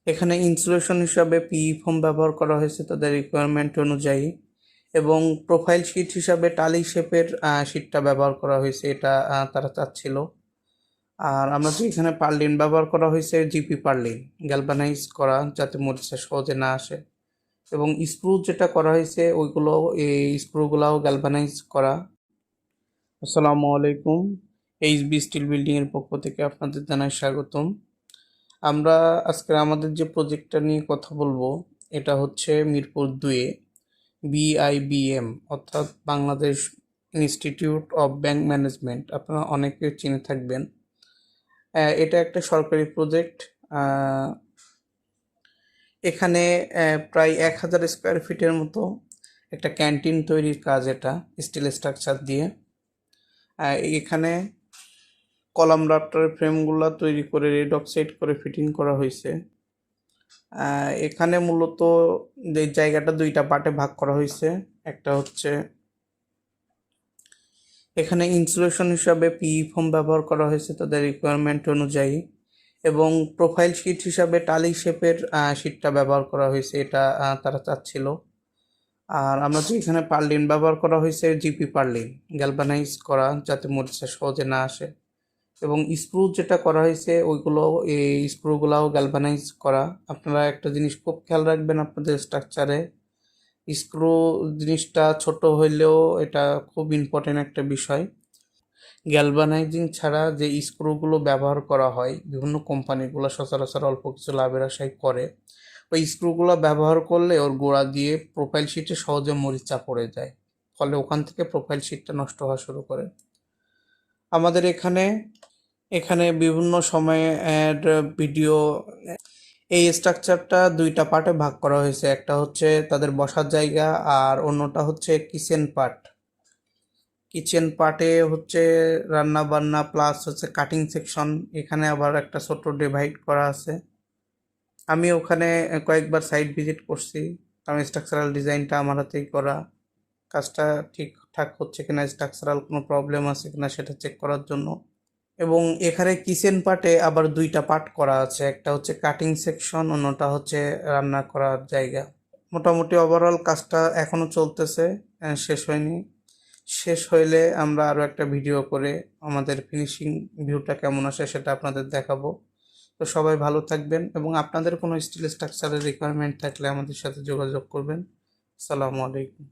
এখানে ইনসুলেশন হিসাবে পিই ফোম ব্যবহার করা হয়েছে তাদের রিকোয়ারমেন্ট অনুযায়ী, এবং প্রোফাইল শিট হিসাবে টালি শেপের শিটটা ব্যবহার করা হয়েছে, এটা তারা চাচ্ছিল। আর আমরা যে এখানে পার্লিন ব্যবহার করা হয়েছে জিপি পার্লিন, গ্যালভানাইজ করা যাতে মরিচা সহজে না আসে, এবং স্ক্রু যেটা করা হয়েছে ওইগুলো, এই স্ক্রুগুলাও গ্যালভানাইজ করা। আসসালামু আলাইকুম, এইচবি স্টিল বিল্ডিং এর পক্ষ থেকে আপনাদের জানাই স্বাগতম। আমরা আজকে আমাদের যে প্রজেক্টটা নিয়ে কথা বলবো, এটা হচ্ছে মিরপুর 2-এ বিআইবিএম, অর্থাৎ Bangladesh institute of bank management, আপনারা অনেকে চিনে থাকবেন। এটা একটা সরকারি প্রজেক্ট। এখানে প্রায় 1000 স্কোয়ার ফিটের মতো একটা ক্যান্টিন তৈরির কাজ, এটা স্টিল স্ট্রাকচার দিয়ে। এখানে কলাম রাফটারের ফ্রেমগুলো তৈরি করে রেড অক্সাইড করে ফিটিং করা হয়েছে। এখানে মূলত যে জায়গাটা দুইটা পার্টে ভাগ করা হয়েছে, একটা হচ্ছে এখানে ইনসুলেশন হিসাবে পিই ফোম ব্যবহার করা হয়েছে তাদের রিকোয়ারমেন্ট অনুযায়ী, এবং প্রোফাইল শিট হিসাবে টালি শেপের শিটটা ব্যবহার করা হয়েছে, এটা তারা চাচ্ছিল। আর আমরা যে এখানে পার্লিন ব্যবহার করা হয়েছে জিপি পার্লিন, গ্যালভানাইজ করা যাতে মরিচা সহজে না আসে, এবং স্ক্রু যেটা করা হয়েছে ওইগুলো, এই স্ক্রুগুলাও গ্যালভানাইজ করা। আপনারা একটা জিনিস খুব খেয়াল রাখবেন, আপনাদের স্ট্রাকচারে স্ক্রু জিনিসটা ছোট হইলেও এটা খুব ইম্পর্টেন্ট একটা বিষয়। গ্যালভানাইজিং ছাড়া যে স্ক্রুগুলো ব্যবহার করা হয় বিভিন্ন কোম্পানিগুলো সচরাচর অল্প কিছু লাভের আশায় করে, ওই স্ক্রুগুলো ব্যবহার করলে ওর গোড়া দিয়ে প্রোফাইল শিটে সহজে মরিচা পড়ে যায়, ফলে ওখান থেকে প্রোফাইল শিটটা নষ্ট হওয়া শুরু করে। আমাদের এখানে এখানে বিভিন্ন সময়ে ভিডিও, এই স্ট্রাকচারটা দুইটা পার্টে ভাগ করা হয়েছে, একটা হচ্ছে তাদের বসার জায়গা আর অন্যটা হচ্ছে কিচেন পার্ট। কিচেন পার্টে হচ্ছে রান্না বান্না প্লাস হচ্ছে কাটিং সেকশন, এখানে আবার একটা ছোট ডিভাইড করা আছে। আমি ওখানে কয়েকবার সাইট ভিজিট করছি, কারণ স্ট্রাকচারাল ডিজাইনটা আমার হাতেই করা। কাজটা ঠিকঠাক হচ্ছে কিনা, স্ট্রাকচারাল কোনো প্রবলেম আছে কিনা সেটা চেক করার জন্য। এবং এখানে কিচেন পার্টে আবার দুইটা পার্ট করা আছে, একটা হচ্ছে কাটিং সেকশন, অন্যটা হচ্ছে রান্না করার জায়গা। মোটামুটি ওভারঅল কাজটা এখনো চলতেছে, শেষ হয়নি। শেষ হইলে আমরা আরও একটা ভিডিও করে আমাদের ফিনিশিং ভিউটা কেমন আসে সেটা আপনাদের দেখাবো। তো সবাই ভালো থাকবেন, এবং আপনাদের কোনো স্টিল স্ট্রাকচারের রিকোয়ারমেন্ট থাকলে আমাদের সাথে যোগাযোগ করবেন। আসসালামু আলাইকুম।